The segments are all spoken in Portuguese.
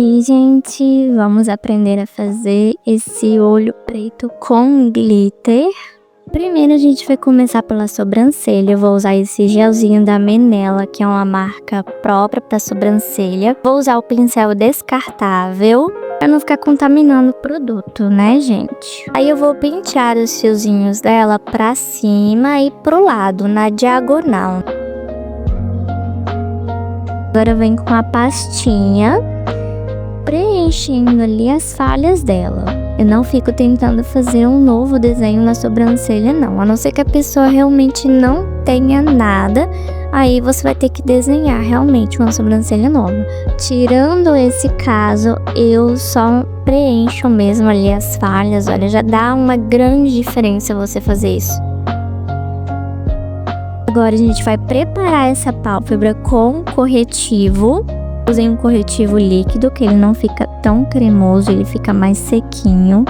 E, gente, vamos aprender a fazer esse olho preto com glitter. Primeiro a gente vai começar pela sobrancelha. Eu vou usar esse gelzinho da Menela, que é uma marca própria para sobrancelha. Vou usar o pincel descartável para não ficar contaminando o produto, né, gente? Aí eu vou pentear os fiozinhos dela para cima e pro lado, na diagonal. Agora vem com a pastinha, preenchendo ali as falhas dela. Eu não fico tentando fazer um novo desenho na sobrancelha, não. A não ser que a pessoa realmente não tenha nada, aí você vai ter que desenhar realmente uma sobrancelha nova. Tirando esse caso, eu só preencho mesmo ali as falhas. Olha, já dá uma grande diferença você fazer isso. Agora a gente vai preparar essa pálpebra com corretivo. Usei um corretivo líquido, que ele não fica tão cremoso, ele fica mais sequinho.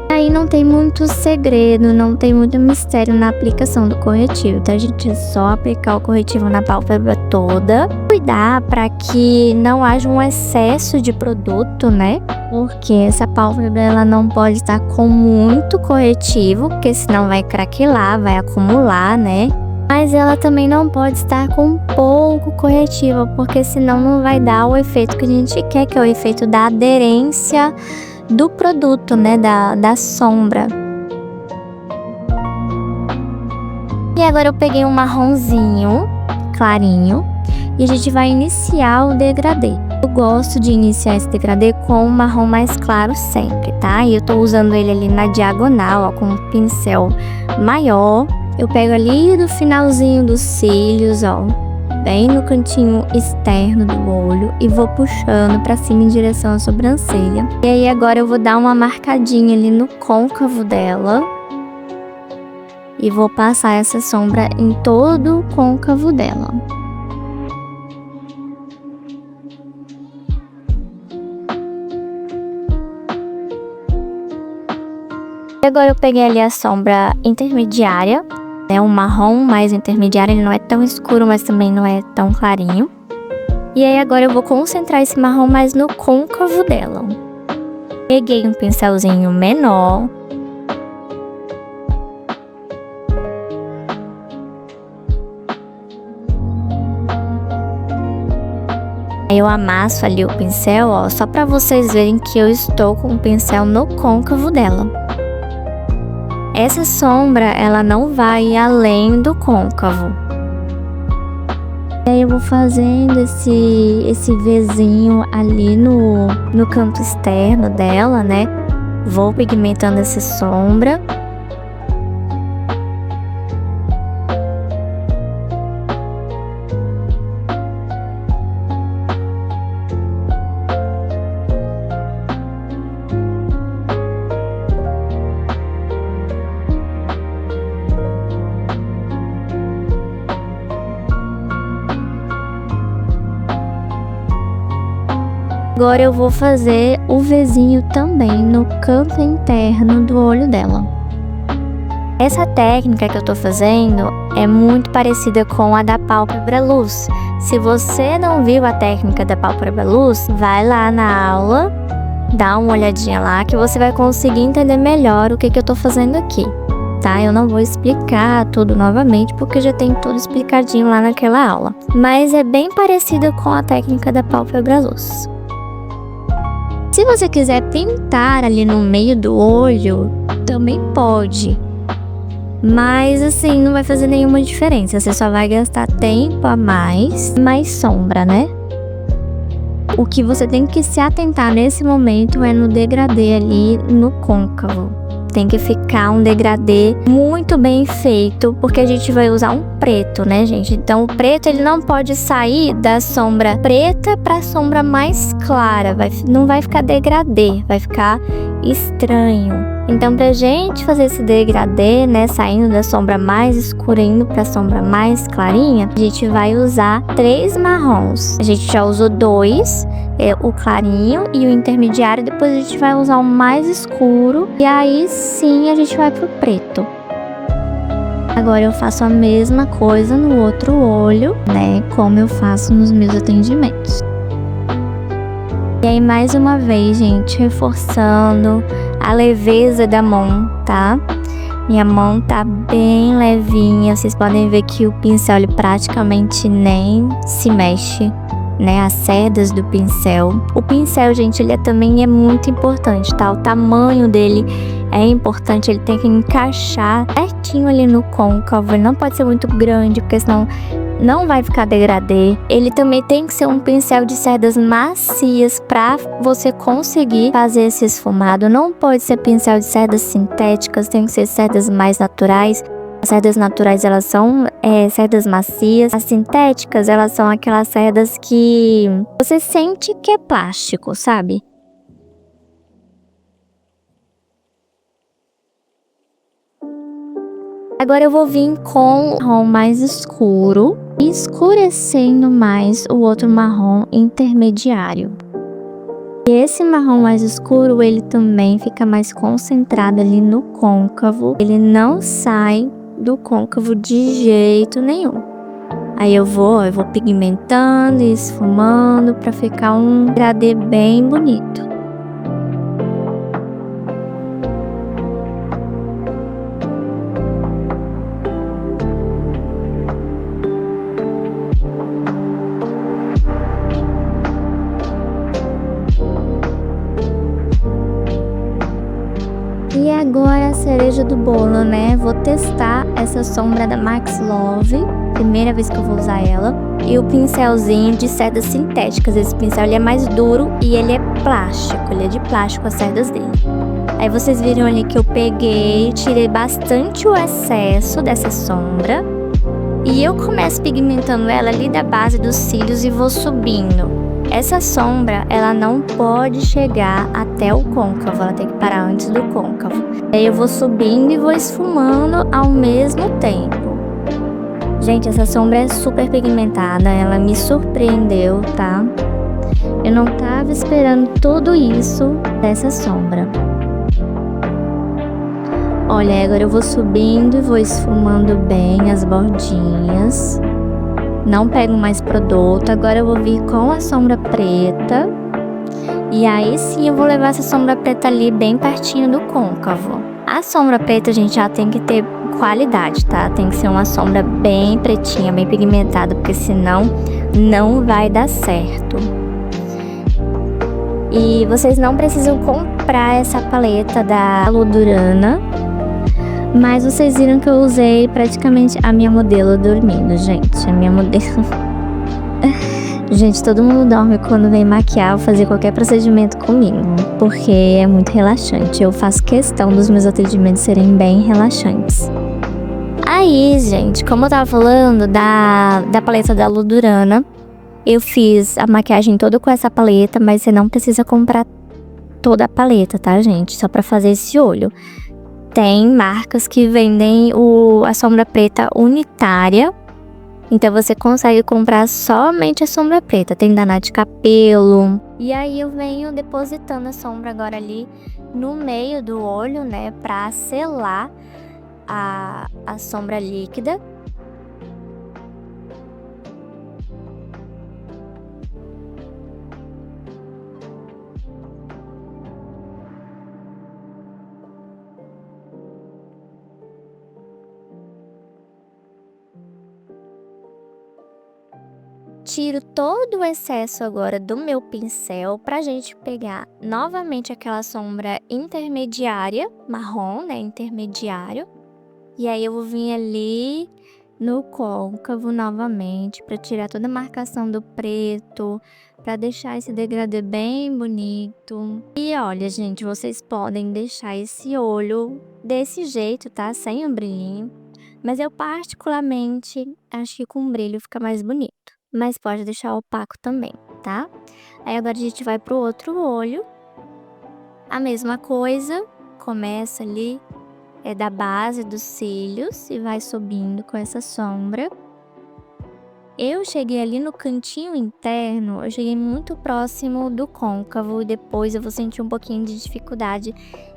Aí não tem muito segredo, não tem muito mistério na aplicação do corretivo, tá, gente? É só aplicar o corretivo na pálpebra toda. Cuidar para que não haja um excesso de produto, né? Porque essa pálpebra ela não pode estar com muito corretivo, porque senão vai craquelar, vai acumular, né? Mas ela também não pode estar com pouco corretivo, porque senão não vai dar o efeito que a gente quer, que é o efeito da aderência do produto, né, da sombra. E agora eu peguei um marronzinho clarinho e a gente vai iniciar o degradê. Eu gosto de iniciar esse degradê com um marrom mais claro sempre, tá? E eu tô usando ele ali na diagonal, ó, com um pincel maior. Eu pego ali no finalzinho dos cílios, ó, bem no cantinho externo do olho, e vou puxando pra cima em direção à sobrancelha. E aí agora eu vou dar uma marcadinha ali no côncavo dela. E vou passar essa sombra em todo o côncavo dela. E agora eu peguei ali a sombra intermediária. É um marrom mais intermediário, ele não é tão escuro, mas também não é tão clarinho. E aí agora eu vou concentrar esse marrom mais no côncavo dela. Peguei um pincelzinho menor. Aí eu amasso ali o pincel, ó, só pra vocês verem que eu estou com o pincel no côncavo dela. Essa sombra, ela não vai além do côncavo. E aí eu vou fazendo esse Vzinho ali no canto externo dela, né? Vou pigmentando essa sombra. Agora eu vou fazer o Vzinho também no canto interno do olho dela. Essa técnica que eu tô fazendo é muito parecida com a da pálpebra luz. Se você não viu a técnica da pálpebra luz, vai lá na aula, dá uma olhadinha lá que você vai conseguir entender melhor o que eu tô fazendo aqui, tá? Eu não vou explicar tudo novamente, porque já tem tudo explicadinho lá naquela aula. Mas é bem parecida com a técnica da pálpebra luz. Se você quiser pintar ali no meio do olho, também pode. Mas assim, não vai fazer nenhuma diferença. Você só vai gastar tempo a mais sombra, né? O que você tem que se atentar nesse momento é no degradê ali no côncavo. Tem que ficar um degradê muito bem feito, porque a gente vai usar um preto, né, gente? Então o preto ele não pode sair da sombra preta para a sombra mais clara, não vai ficar degradê, vai ficar estranho. Então pra gente fazer esse degradê, né, saindo da sombra mais escura indo para a sombra mais clarinha, a gente vai usar 3 marrons. A gente já usou 2, o clarinho e o intermediário, depois a gente vai usar o mais escuro e aí sim a gente vai pro preto. Agora eu faço a mesma coisa no outro olho, né, como eu faço nos meus atendimentos. E aí, mais uma vez, gente, reforçando a leveza da mão, tá? Minha mão tá bem levinha, vocês podem ver que o pincel ele praticamente nem se mexe, né? As cerdas do pincel. O pincel, gente, ele também é muito importante, tá? O tamanho dele é importante, ele tem que encaixar certinho ali no côncavo, ele não pode ser muito grande, porque senão não vai ficar degradê. Ele também tem que ser um pincel de cerdas macias para você conseguir fazer esse esfumado. Não pode ser pincel de cerdas sintéticas, tem que ser cerdas mais naturais. As cerdas naturais, elas são cerdas macias. As sintéticas, elas são aquelas cerdas que você sente que é plástico, sabe? Agora eu vou vir com marrom mais escuro, escurecendo mais o outro marrom intermediário. E esse marrom mais escuro, ele também fica mais concentrado ali no côncavo. Ele não sai do côncavo de jeito nenhum. Aí eu vou pigmentando e esfumando para ficar um degradê bem bonito. E agora a cereja do bolo, né? Vou testar essa sombra da Max Love, primeira vez que eu vou usar ela. E o pincelzinho de cerdas sintéticas. Esse pincel ele é mais duro e ele é plástico, ele é de plástico as cerdas dele. Aí vocês viram ali que eu peguei, tirei bastante o excesso dessa sombra. E eu começo pigmentando ela ali da base dos cílios e vou subindo. Essa sombra, ela não pode chegar até o côncavo, ela tem que parar antes do côncavo. Aí eu vou subindo e vou esfumando ao mesmo tempo. Gente, essa sombra é super pigmentada, ela me surpreendeu, tá? Eu não tava esperando tudo isso dessa sombra. Olha, agora eu vou subindo e vou esfumando bem as bordinhas. Não pego mais produto, agora eu vou vir com a sombra preta. E aí sim eu vou levar essa sombra preta ali bem pertinho do côncavo. A sombra preta, gente, ela tem que ter qualidade, tá? Tem que ser uma sombra bem pretinha, bem pigmentada, porque senão não vai dar certo. E vocês não precisam comprar essa paleta da Ludurana. Mas vocês viram que eu usei praticamente a minha modelo dormindo, gente. A minha modelo... Gente, todo mundo dorme quando vem maquiar ou fazer qualquer procedimento comigo. Porque é muito relaxante. Eu faço questão dos meus atendimentos serem bem relaxantes. Aí, gente, como eu tava falando da paleta da Ludurana, eu fiz a maquiagem toda com essa paleta, mas você não precisa comprar toda a paleta, tá, gente? Só pra fazer esse olho. Tem marcas que vendem a sombra preta unitária. Então você consegue comprar somente a sombra preta. Tem da Nath Capello. E aí eu venho depositando a sombra agora ali no meio do olho, né? Pra selar a sombra líquida. Tiro todo o excesso agora do meu pincel pra gente pegar novamente aquela sombra intermediária, marrom, né, intermediário. E aí eu vou vir ali no côncavo novamente pra tirar toda a marcação do preto, pra deixar esse degradê bem bonito. E olha, gente, vocês podem deixar esse olho desse jeito, tá? Sem o brilhinho. Mas eu particularmente acho que com brilho fica mais bonito. Mas pode deixar opaco também, tá? Aí agora a gente vai pro outro olho. A mesma coisa, começa ali, da base dos cílios e vai subindo com essa sombra. Eu cheguei ali no cantinho interno, eu cheguei muito próximo do côncavo e depois eu vou sentir um pouquinho de dificuldade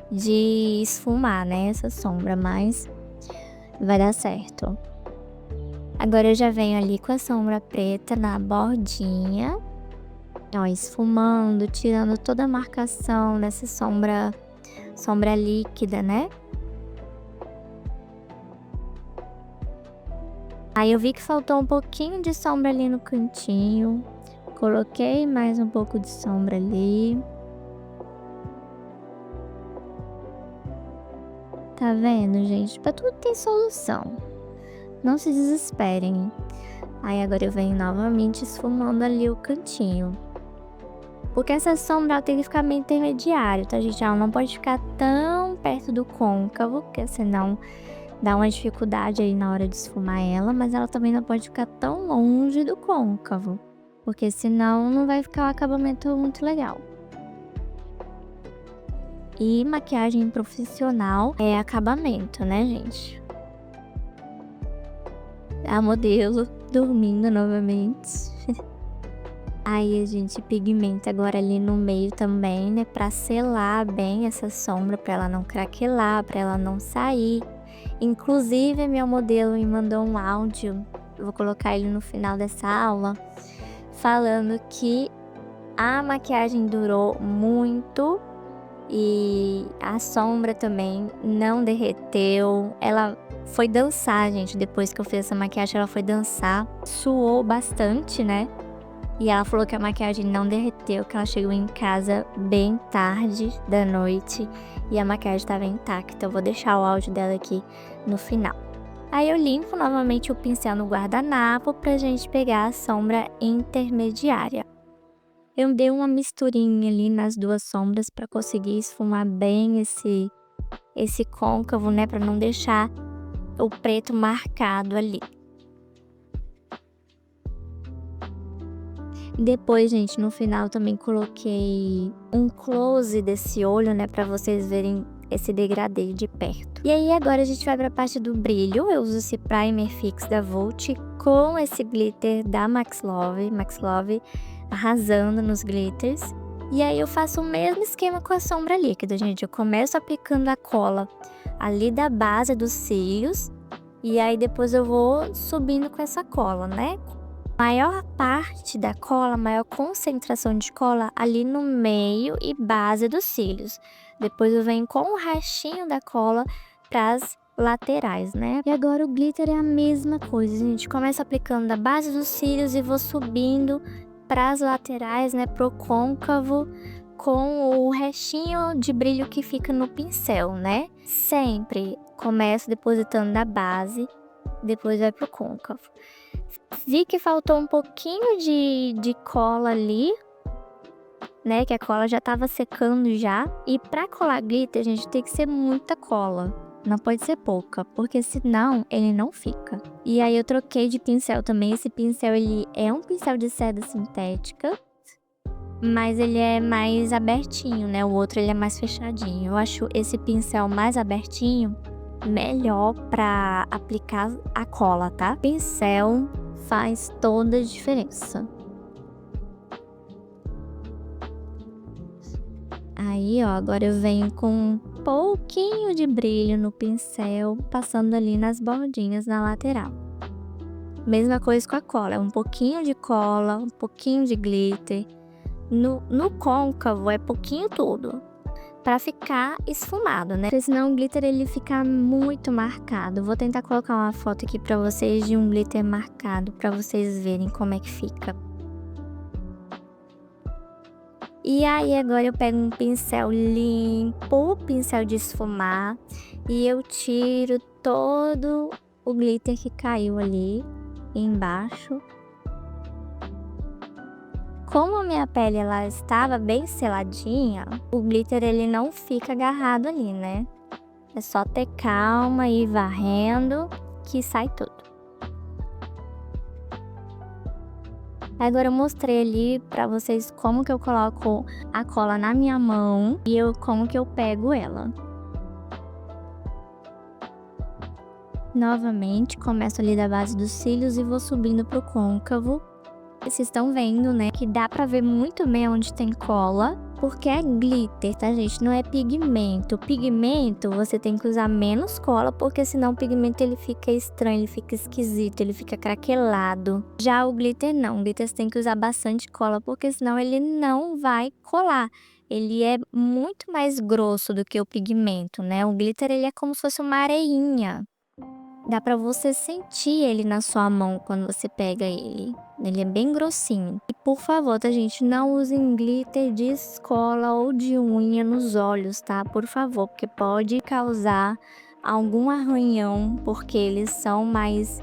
de esfumar, né, essa sombra, mas vai dar certo. Agora eu já venho ali com a sombra preta na bordinha Ó, esfumando, tirando toda a marcação dessa sombra líquida, né? Aí eu vi que faltou um pouquinho de sombra ali no cantinho. Coloquei mais um pouco de sombra ali. Tá vendo, gente? Pra tudo tem solução. Não se desesperem. Aí agora eu venho novamente esfumando ali o cantinho. Porque essa sombra ela tem que ficar meio intermediário, tá, gente? Ela não pode ficar tão perto do côncavo, porque senão dá uma dificuldade aí na hora de esfumar ela. Mas ela também não pode ficar tão longe do côncavo, porque senão não vai ficar um acabamento muito legal. E maquiagem profissional é acabamento, né, gente? A modelo dormindo novamente. Aí a gente pigmenta agora ali no meio também, né? Pra selar bem essa sombra, pra ela não craquelar, pra ela não sair. Inclusive, a minha modelo me mandou um áudio, eu vou colocar ele no final dessa aula, falando que a maquiagem durou muito e a sombra também não derreteu. Ela foi dançar, gente, depois que eu fiz essa maquiagem, ela foi dançar, suou bastante, né? E ela falou que a maquiagem não derreteu, que ela chegou em casa bem tarde da noite e a maquiagem estava intacta. Eu vou deixar o áudio dela aqui no final. Aí eu limpo novamente o pincel no guardanapo pra gente pegar a sombra intermediária. Eu dei uma misturinha ali nas duas sombras para conseguir esfumar bem esse côncavo, né, para não deixar o preto marcado ali. Depois, gente, no final também coloquei um close desse olho, né, para vocês verem esse degradê de perto. E aí agora a gente vai para a parte do brilho. Eu uso esse primer fix da Vult com esse glitter da Max Love arrasando nos glitters. E aí eu faço o mesmo esquema com a sombra líquida, gente. Eu começo aplicando a cola ali da base dos cílios e aí depois eu vou subindo com essa cola, né? Maior parte da cola, maior concentração de cola ali no meio e base dos cílios. Depois eu venho com o restinho da cola para as laterais, né? E agora o glitter é a mesma coisa, a gente começa aplicando da base dos cílios e vou subindo para as laterais, né, pro côncavo, com o restinho de brilho que fica no pincel, né? Sempre começo depositando da base, depois vai pro côncavo. Vi que faltou um pouquinho de cola ali, né? Que a cola já tava secando já. E pra colar glitter, gente, tem que ser muita cola. Não pode ser pouca, porque senão ele não fica. E aí eu troquei de pincel também. Esse pincel, ele é um pincel de seda sintética, mas ele é mais abertinho, né? O outro, ele é mais fechadinho. Eu acho esse pincel mais abertinho melhor pra aplicar a cola, tá? Pincel faz toda a diferença. Aí, ó, agora eu venho com um pouquinho de brilho no pincel, passando ali nas bordinhas na lateral. Mesma coisa com a cola, um pouquinho de cola, um pouquinho de glitter. No côncavo é pouquinho tudo, pra ficar esfumado, né? Porque senão o glitter ele fica muito marcado. Vou tentar colocar uma foto aqui pra vocês de um glitter marcado, pra vocês verem como é que fica. E aí agora eu pego um pincel limpo, pincel de esfumar, e eu tiro todo o glitter que caiu ali embaixo. Como a minha pele ela estava bem seladinha, o glitter ele não fica agarrado ali, né? É só ter calma e ir varrendo que sai tudo. Agora eu mostrei ali pra vocês como que eu coloco a cola na minha mão e como que eu pego ela. Novamente, começo ali da base dos cílios e vou subindo pro côncavo. Vocês estão vendo, né, que dá pra ver muito bem onde tem cola, porque é glitter, tá, gente? Não é pigmento. Pigmento, você tem que usar menos cola, porque senão o pigmento ele fica estranho, ele fica esquisito, ele fica craquelado. Já o glitter não. O glitter você tem que usar bastante cola, porque senão ele não vai colar. Ele é muito mais grosso do que o pigmento, né? O glitter, ele é como se fosse uma areinha. Dá pra você sentir ele na sua mão quando você pega ele. Ele é bem grossinho. E por favor, tá, gente? Não usem glitter de escola ou de unha nos olhos, tá? Por favor, porque pode causar algum arranhão, porque eles são mais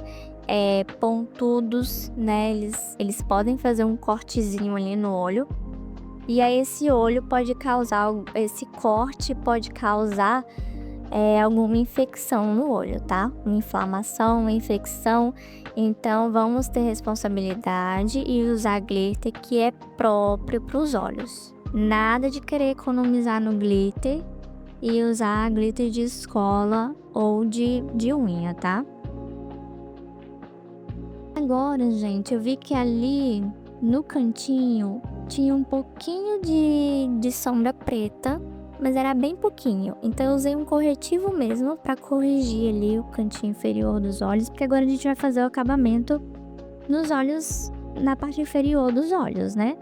pontudos, né? Eles podem fazer um cortezinho ali no olho. E aí esse olho pode causar, esse corte pode causar alguma infecção no olho, tá? Uma inflamação, uma infecção. Então, vamos ter responsabilidade e usar glitter que é próprio para os olhos. Nada de querer economizar no glitter e usar glitter de escola ou de unha, tá? Agora, gente, eu vi que ali no cantinho tinha um pouquinho de sombra preta, mas era bem pouquinho. Então eu usei um corretivo mesmo pra corrigir ali o cantinho inferior dos olhos, porque agora a gente vai fazer o acabamento nos olhos, na parte inferior dos olhos, né?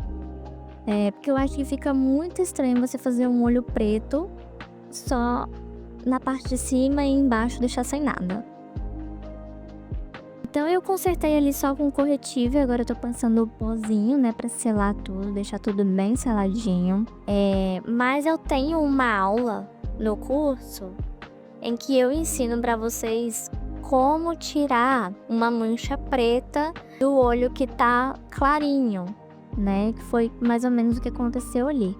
Porque eu acho que fica muito estranho você fazer um olho preto só na parte de cima e embaixo deixar sem nada. Então eu consertei ali só com corretivo e agora eu tô passando o pozinho, né, pra selar tudo, deixar tudo bem seladinho. Mas eu tenho uma aula no curso em que eu ensino pra vocês como tirar uma mancha preta do olho que tá clarinho, né, que foi mais ou menos o que aconteceu ali.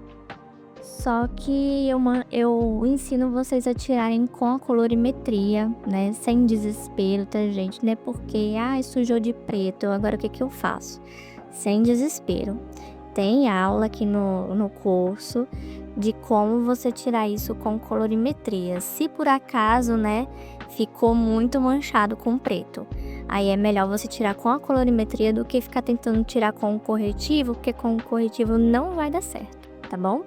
Só que eu ensino vocês a tirarem com a colorimetria, né? Sem desespero, tá, gente? Não é porque, sujou de preto, agora o que eu faço? Sem desespero. Tem aula aqui no curso de como você tirar isso com colorimetria. Se por acaso, né, ficou muito manchado com preto, aí é melhor você tirar com a colorimetria do que ficar tentando tirar com o corretivo, porque com o corretivo não vai dar certo, tá bom?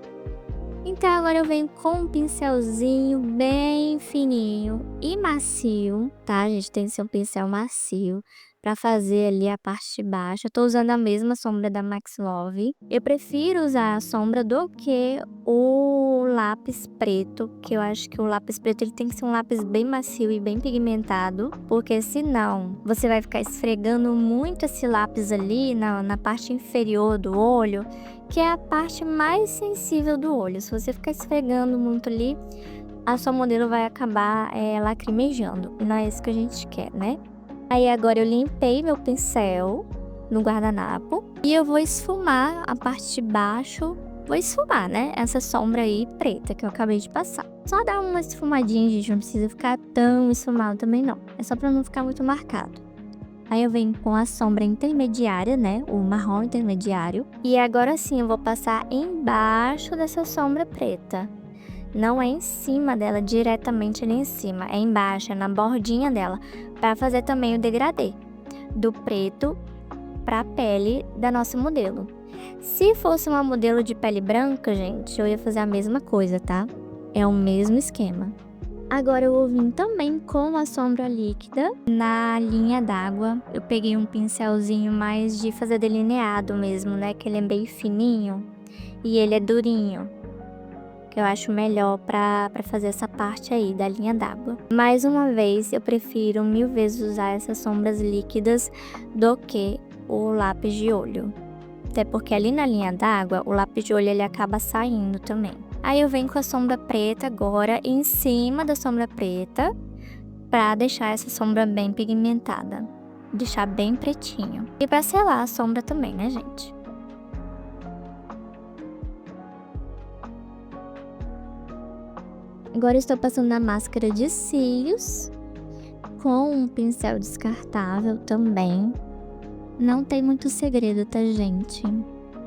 Então agora eu venho com um pincelzinho bem fininho e macio, tá, gente? Tem que ser um pincel macio pra fazer ali a parte de baixo. Eu tô usando a mesma sombra da Max Love. Eu prefiro usar a sombra do que o lápis preto, que eu acho que o lápis preto ele tem que ser um lápis bem macio e bem pigmentado, porque senão você vai ficar esfregando muito esse lápis ali na parte inferior do olho, que é a parte mais sensível do olho. Se você ficar esfregando muito ali, a sua modelo vai acabar lacrimejando. E não é isso que a gente quer, né? Aí agora eu limpei meu pincel no guardanapo e eu vou esfumar a parte de baixo. Vou esfumar, né? Essa sombra aí preta que eu acabei de passar. Só dar uma esfumadinha, gente. Não precisa ficar tão esfumado também, não. É só pra não ficar muito marcado. Aí eu venho com a sombra intermediária, né? O marrom intermediário. E agora sim eu vou passar embaixo dessa sombra preta. Não é em cima dela, diretamente ali em cima. É embaixo, é na bordinha dela. Para fazer também o degradê do preto para a pele da nossa modelo. Se fosse uma modelo de pele branca, gente, eu ia fazer a mesma coisa, tá? É o mesmo esquema. Agora eu vou vir também com a sombra líquida na linha d'água. Eu peguei um pincelzinho mais de fazer delineado mesmo, né? Que ele é bem fininho e ele é durinho, que eu acho melhor pra fazer essa parte aí da linha d'água. Mais uma vez, eu prefiro 1000 vezes usar essas sombras líquidas do que o lápis de olho. Até porque ali na linha d'água, o lápis de olho ele acaba saindo também. Aí eu venho com a sombra preta agora em cima da sombra preta, pra deixar essa sombra bem pigmentada. Deixar bem pretinho. E pra selar a sombra também, né, gente? Agora eu estou passando a máscara de cílios com um pincel descartável também. Não tem muito segredo, tá, gente?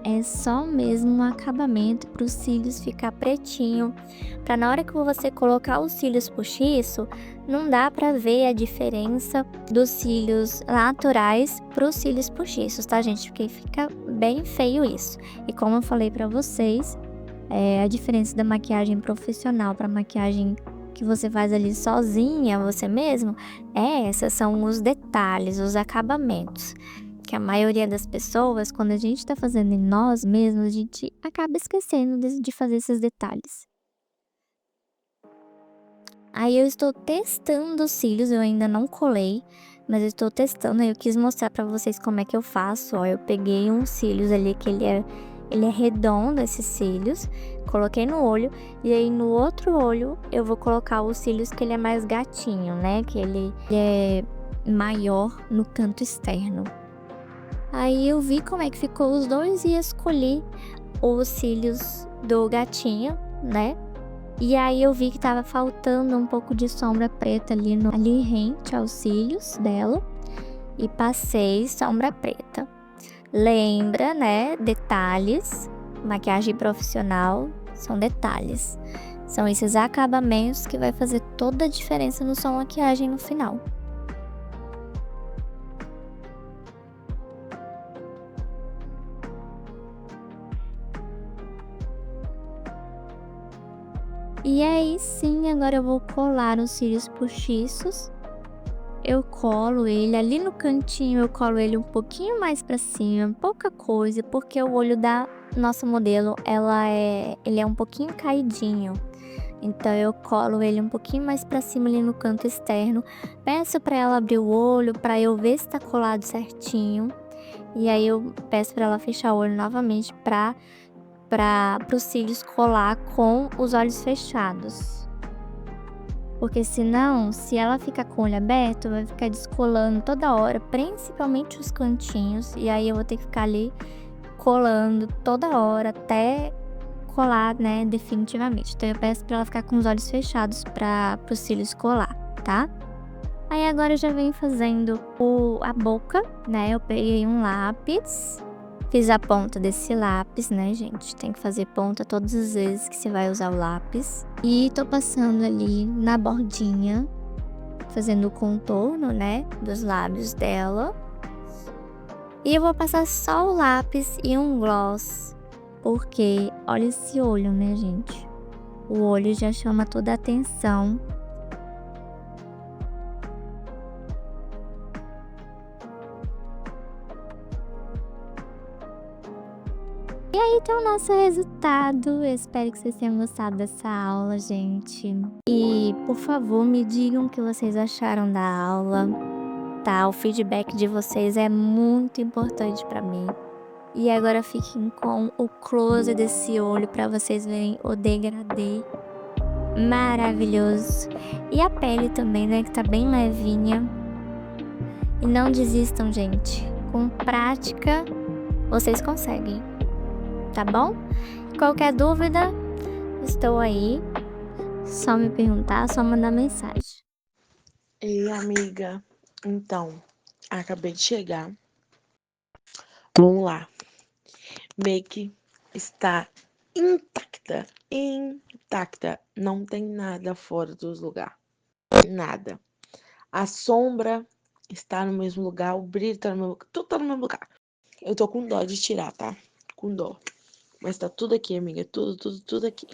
É só mesmo um acabamento para os cílios ficar pretinho, para na hora que você colocar os cílios postiço, não dá para ver a diferença dos cílios naturais para os cílios postiços, tá, gente? Porque fica bem feio isso. E como eu falei para vocês, a diferença da maquiagem profissional para maquiagem que você faz ali sozinha, você mesmo, são os detalhes, os acabamentos. Que a maioria das pessoas, quando a gente tá fazendo em nós mesmos, a gente acaba esquecendo de fazer esses detalhes. Aí eu estou testando os cílios, eu ainda não colei, mas eu estou testando, aí eu quis mostrar pra vocês como é que eu faço, ó, eu peguei uns cílios ali que ele é redondo, esses cílios, coloquei no olho, e aí no outro olho eu vou colocar os cílios que ele é mais gatinho, né, que ele é maior no canto externo. Aí eu vi como é que ficou os dois e escolhi os cílios do gatinho, né, e aí eu vi que estava faltando um pouco de sombra preta ali rente aos cílios dela, e passei sombra preta. Lembra, né, detalhes, maquiagem profissional são detalhes. São esses acabamentos que vai fazer toda a diferença na sua maquiagem no final. E aí sim, agora eu vou colar os cílios postiços. Eu colo ele ali no cantinho, eu colo ele um pouquinho mais pra cima, pouca coisa, porque o olho da nossa modelo, ele é um pouquinho caidinho. Então eu colo ele um pouquinho mais pra cima ali no canto externo. Peço pra ela abrir o olho pra eu ver se tá colado certinho. E aí eu peço pra ela fechar o olho novamente para os cílios colar com os olhos fechados. Porque senão, se ela ficar com o olho aberto, vai ficar descolando toda hora, principalmente os cantinhos. E aí eu vou ter que ficar ali colando toda hora até colar, né, definitivamente. Então eu peço pra ela ficar com os olhos fechados para os cílios colar, tá? Aí agora eu já venho fazendo a boca, né? Eu peguei um lápis, fiz a ponta desse lápis, né, gente? Tem que fazer ponta todas as vezes que você vai usar o lápis. E tô passando ali na bordinha, fazendo o contorno, né, dos lábios dela. E eu vou passar só o lápis e um gloss, porque olha esse olho, né, gente? O olho já chama toda a atenção. E aí tá o nosso resultado. Eu espero que vocês tenham gostado dessa aula, gente. E, por favor, me digam o que vocês acharam da aula, tá? O feedback de vocês é muito importante pra mim. E agora fiquem com o close desse olho pra vocês verem o degradê maravilhoso. E a pele também, né, que tá bem levinha. E não desistam, gente. Com prática, vocês conseguem, tá bom? Qualquer dúvida, estou aí. Só me perguntar, só mandar mensagem. Ei, amiga. Então, acabei de chegar. Vamos lá. Make está intacta. Intacta. Não tem nada fora dos lugar. Nada. A sombra está no mesmo lugar, o brilho tá no mesmo lugar, tudo tá no mesmo lugar. Eu tô com dó de tirar, tá? Com dó. Mas tá tudo aqui, amiga. Tudo aqui.